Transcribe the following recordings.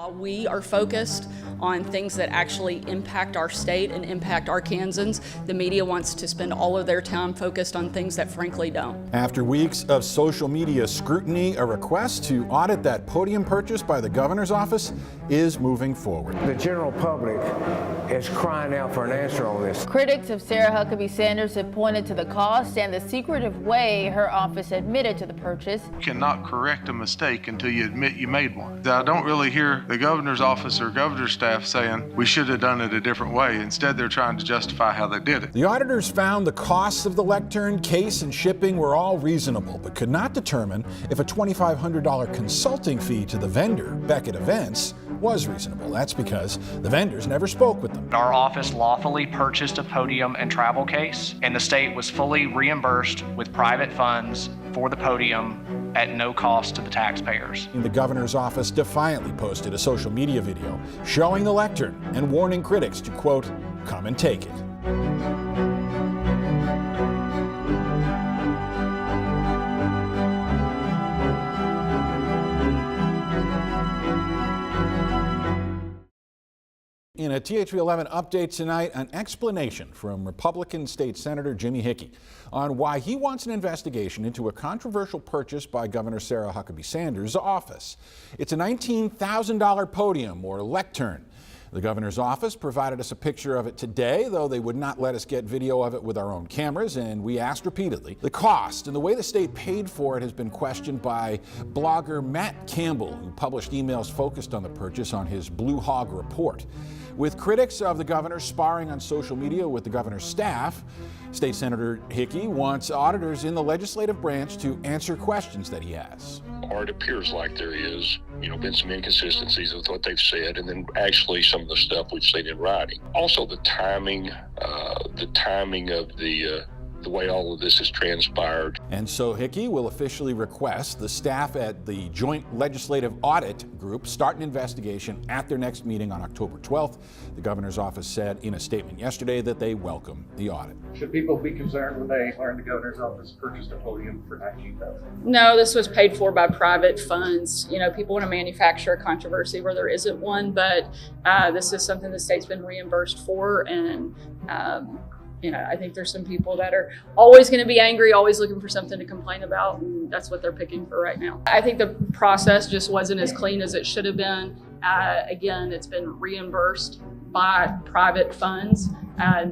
While we are focused on things that actually impact our state and impact Arkansans, the media wants to spend all of their time focused on things that frankly don't. After weeks of social media scrutiny, a request to audit that Podium purchase by the governor's office is moving forward. The general public is crying out for an answer on this. Critics of Sarah Huckabee Sanders have pointed to the cost and the secretive way her office admitted to the purchase. You cannot correct a mistake until you admit you made one. I don't really hear the governor's office or governor's staff saying we should have done it a different way. Instead, they're trying to justify how they did it. The auditors found the costs of the lectern, case, and shipping were all reasonable, but could not determine if a $2,500 consulting fee to the vendor, Beckett Events, was reasonable. That's because the vendors never spoke with them. Our office lawfully purchased a Podium and travel case, and the state was fully reimbursed with private funds for the Podium at no cost to the taxpayers. The governor's office defiantly posted a social media video showing the lectern and warning critics to, quote, come and take it. In a THV11 update tonight, an explanation from Republican State Senator Jimmy Hickey on why he wants an investigation into a controversial purchase by Governor Sarah Huckabee Sanders' office. It's a $19,000 podium or lectern. The governor's office provided us a picture of it today, though they would not let us get video of it with our own cameras, and we asked repeatedly. The cost and the way the state paid for it has been questioned by blogger Matt Campbell, who published emails focused on the purchase on his Blue Hog report. With critics of the governor sparring on social media with the governor's staff, State Senator Hickey wants auditors in the legislative branch to answer questions that he has. Or it appears like there is, been some inconsistencies with what they've said, and then actually some of the stuff we've seen in writing. Also, the timing of the way all of this has transpired. And so Hickey will officially request the staff at the Joint Legislative Audit Group start an investigation at their next meeting on October 12th. The governor's office said in a statement yesterday that they welcome the audit. Should people be concerned when they learn the governor's office purchased a Podium for $19,000? No, this was paid for by private funds. People want to manufacture a controversy where there isn't one, but this is something the state's been reimbursed for, and I think there's some people that are always going to be angry, always looking for something to complain about, and that's what they're picking for right now. I think the process just wasn't as clean as it should have been. Again, it's been reimbursed by private funds.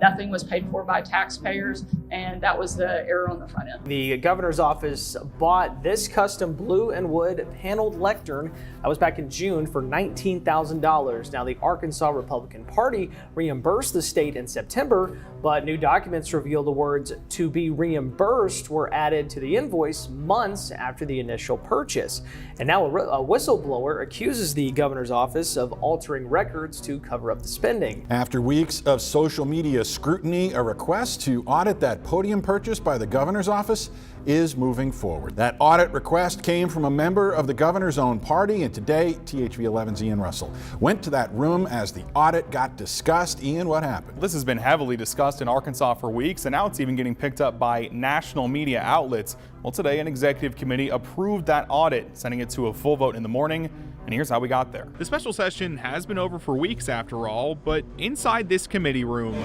Nothing was paid for by taxpayers, and that was the error on the front end. The governor's office bought this custom blue and wood paneled lectern. That was back in June for $19,000. Now, the Arkansas Republican Party reimbursed the state in September, but new documents reveal the words "to be reimbursed" were added to the invoice months after the initial purchase. And now a whistleblower accuses the governor's office of altering records to cover up the spending. After weeks of social media scrutiny, a request to audit that Podium purchase by the governor's office is moving forward. That audit request came from a member of the governor's own party, and today THV11's Ian Russell went to that room as the audit got discussed. Ian, what happened? This has been heavily discussed in Arkansas for weeks, and now it's even getting picked up by national media outlets. Well, today an executive committee approved that audit, sending it to a full vote in the morning. And here's how we got there. The special session has been over for weeks after all, but inside this committee room,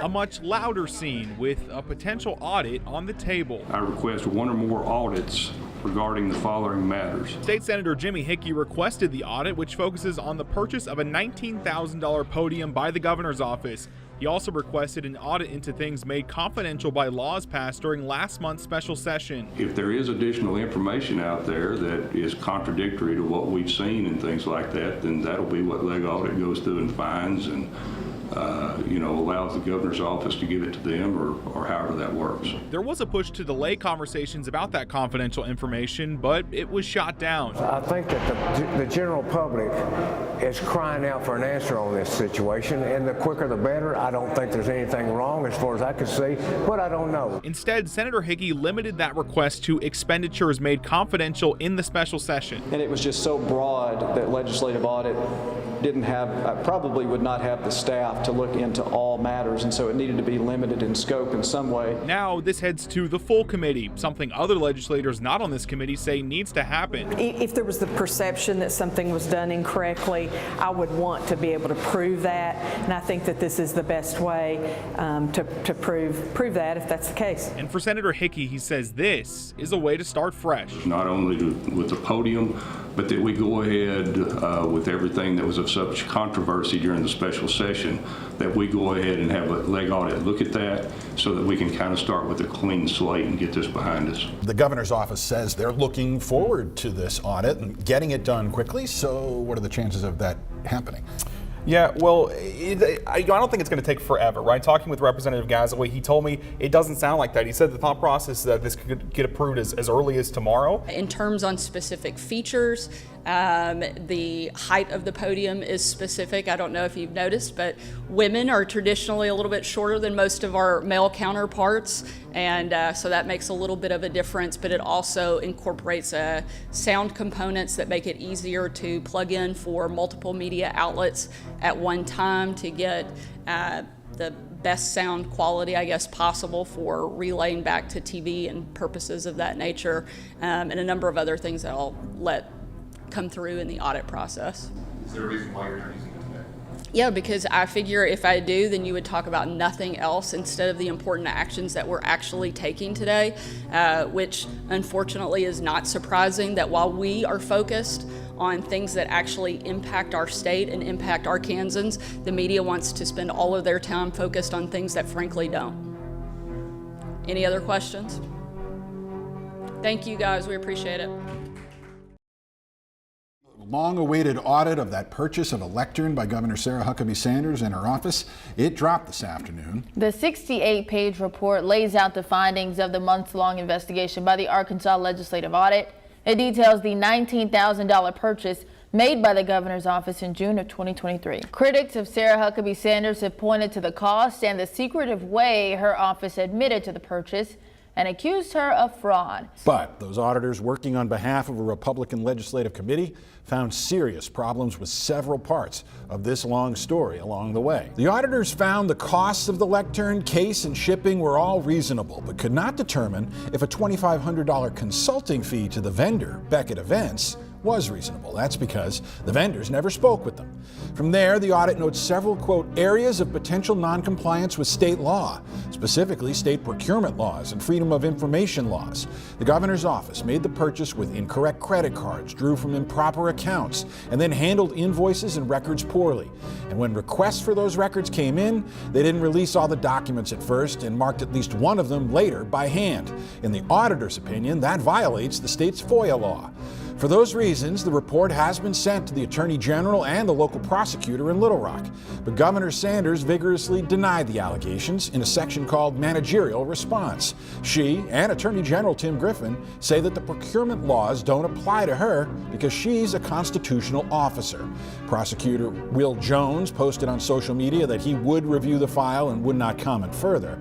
a much louder scene with a potential audit on the table. I request one or more audits regarding the following matters. State Senator Jimmy Hickey requested the audit, which focuses on the purchase of a $19,000 Podium by the governor's office. He also requested an audit into things made confidential by laws passed during last month's special session. If there is additional information out there that is contradictory to what we've seen and things like that, then that'll be what leg audit goes through and finds and allows the governor's office to give it to them or however that works. There was a push to delay conversations about that confidential information, but it was shot down. I think that the general public is crying out for an answer on this situation, and the quicker the better. I don't think there's anything wrong as far as I can see, but I don't know. Instead, Senator Hickey limited that request to expenditures made confidential in the special session. And it was just so broad that legislative audit probably would not have the staff to look into all matters, and so it needed to be limited in scope in some way. Now this heads to the full committee, something other legislators not on this committee say needs to happen. If there was the perception that something was done incorrectly, I would want to be able to prove that, and I think that this is the best way to prove that if that's the case. And for Senator Hickey, he says this is a way to start fresh. Not only with the podium, but that we go ahead with everything that was of such controversy during the special session, that we go ahead and have a leg audit look at that so that we can kind of start with a clean slate and get this behind us. The governor's office says they're looking forward to this audit and getting it done quickly. So what are the chances of that happening? Yeah, well, I don't think it's going to take forever, right? Talking with Representative Gazaway, he told me it doesn't sound like that. He said the thought process is that this could get approved as early as tomorrow. In terms on specific features, the height of the podium is specific. I don't know if you've noticed, but women are traditionally a little bit shorter than most of our male counterparts, and so that makes a little bit of a difference, but it also incorporates sound components that make it easier to plug in for multiple media outlets at one time to get the best sound quality, I guess, possible for relaying back to TV and purposes of that nature, and a number of other things that I'll let come through in the audit process. Is there a reason why you're not using it today? Yeah, because I figure if I do, then you would talk about nothing else instead of the important actions that we're actually taking today, which unfortunately is not surprising that while we are focused on things that actually impact our state and impact Arkansans, the media wants to spend all of their time focused on things that frankly don't. Any other questions? Thank you guys, we appreciate it. Long-awaited audit of that purchase of a lectern by Governor Sarah Huckabee Sanders in her office, it dropped this afternoon. The 68-page report lays out the findings of the months-long investigation by the Arkansas Legislative Audit. It details the $19,000 purchase made by the governor's office in June of 2023. Critics of Sarah Huckabee Sanders have pointed to the cost and the secretive way her office admitted to the purchase and accused her of fraud. But those auditors working on behalf of a Republican legislative committee found serious problems with several parts of this long story along the way. The auditors found the costs of the lectern, case, and shipping were all reasonable, but could not determine if a $2,500 consulting fee to the vendor, Beckett Events, was reasonable. That's because the vendors never spoke with them. From there, the audit notes several, quote, areas of potential noncompliance with state law, specifically state procurement laws and freedom of information laws. The governor's office made the purchase with incorrect credit cards, drew from improper accounts, and then handled invoices and records poorly. And when requests for those records came in, they didn't release all the documents at first and marked at least one of them later by hand. In the auditor's opinion, that violates the state's FOIA law. For those reasons, the report has been sent to the Attorney General and the local prosecutor in Little Rock. But Governor Sanders vigorously denied the allegations in a section called Managerial Response. She and Attorney General Tim Griffin say that the procurement laws don't apply to her because she's a constitutional officer. Prosecutor Will Jones posted on social media that he would review the file and would not comment further.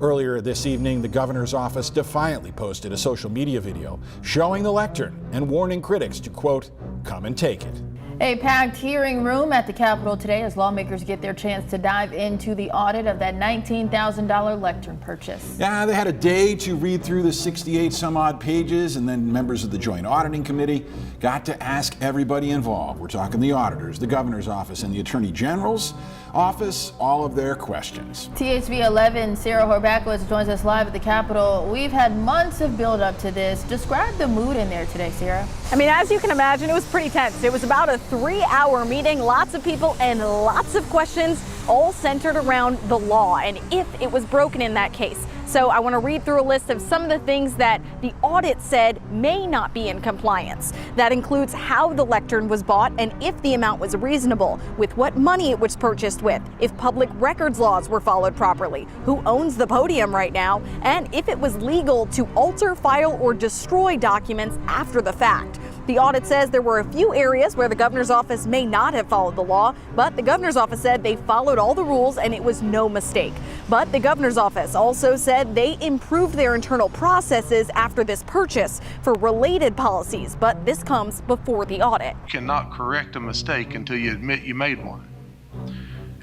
Earlier this evening, the governor's office defiantly posted a social media video showing the lectern and warning critics to, quote, come and take it. A packed hearing room at the Capitol today as lawmakers get their chance to dive into the audit of that $19,000 lectern purchase. Yeah, they had a day to read through the 68 some odd pages, and then members of the Joint Auditing Committee got to ask everybody involved. We're talking the auditors, the governor's office, and the Attorney General's office, all of their questions. THV11 Sarah Horbakowitz joins us live at the Capitol. We've had months of build up to this. Describe the mood in there today, Sarah. I mean, as you can imagine, it was pretty tense. It was about a 3-hour meeting, lots of people and lots of questions, all centered around the law and if it was broken in that case. So I want to read through a list of some of the things that the audit said may not be in compliance. That includes how the lectern was bought and if the amount was reasonable, with what money it was purchased with, if public records laws were followed properly, who owns the podium right now, and if it was legal to alter, file, or destroy documents after the fact. The audit says there were a few areas where the governor's office may not have followed the law, but the governor's office said they followed all the rules and it was no mistake. But the governor's office also said they improved their internal processes after this purchase for related policies, but this comes before the audit. You cannot correct a mistake until you admit you made one.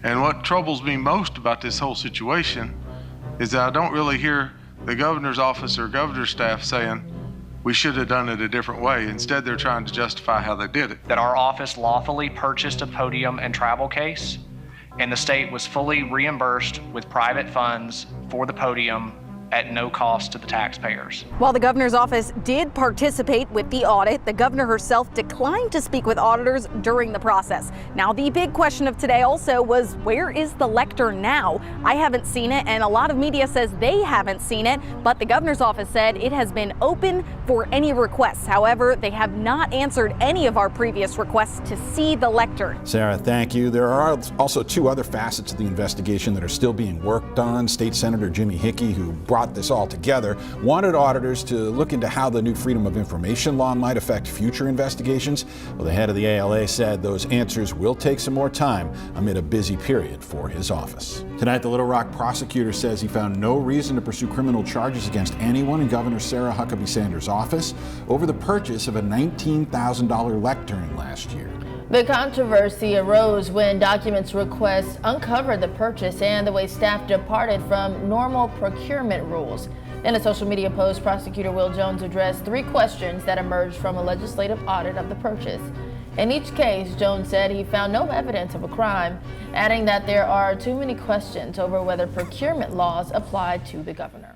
And what troubles me most about this whole situation is that I don't really hear the governor's office or governor's staff saying, we should have done it a different way. Instead, they're trying to justify how they did it. That our office lawfully purchased a podium and travel case, and the state was fully reimbursed with private funds for the podium at no cost to the taxpayers. While the governor's office did participate with the audit, the governor herself declined to speak with auditors during the process. Now, the big question of today also was, where is the lectern now? I haven't seen it, and a lot of media says they haven't seen it, but the governor's office said it has been open for any requests. However, they have not answered any of our previous requests to see the lectern. Sarah, thank you. There are also two other facets of the investigation that are still being worked on. State Senator Jimmy Hickey, who brought this all together, wanted auditors to look into how the new Freedom of Information law might affect future investigations. Well, the head of the ALA said those answers will take some more time amid a busy period for his office. Tonight, the Little Rock prosecutor says he found no reason to pursue criminal charges against anyone in Governor Sarah Huckabee Sanders' office over the purchase of a $19,000 lectern last year. The controversy arose when documents requests uncovered the purchase and the way staff departed from normal procurement rules. In a social media post, Prosecutor Will Jones addressed 3 questions that emerged from a legislative audit of the purchase. In each case, Jones said he found no evidence of a crime, adding that there are too many questions over whether procurement laws apply to the governor.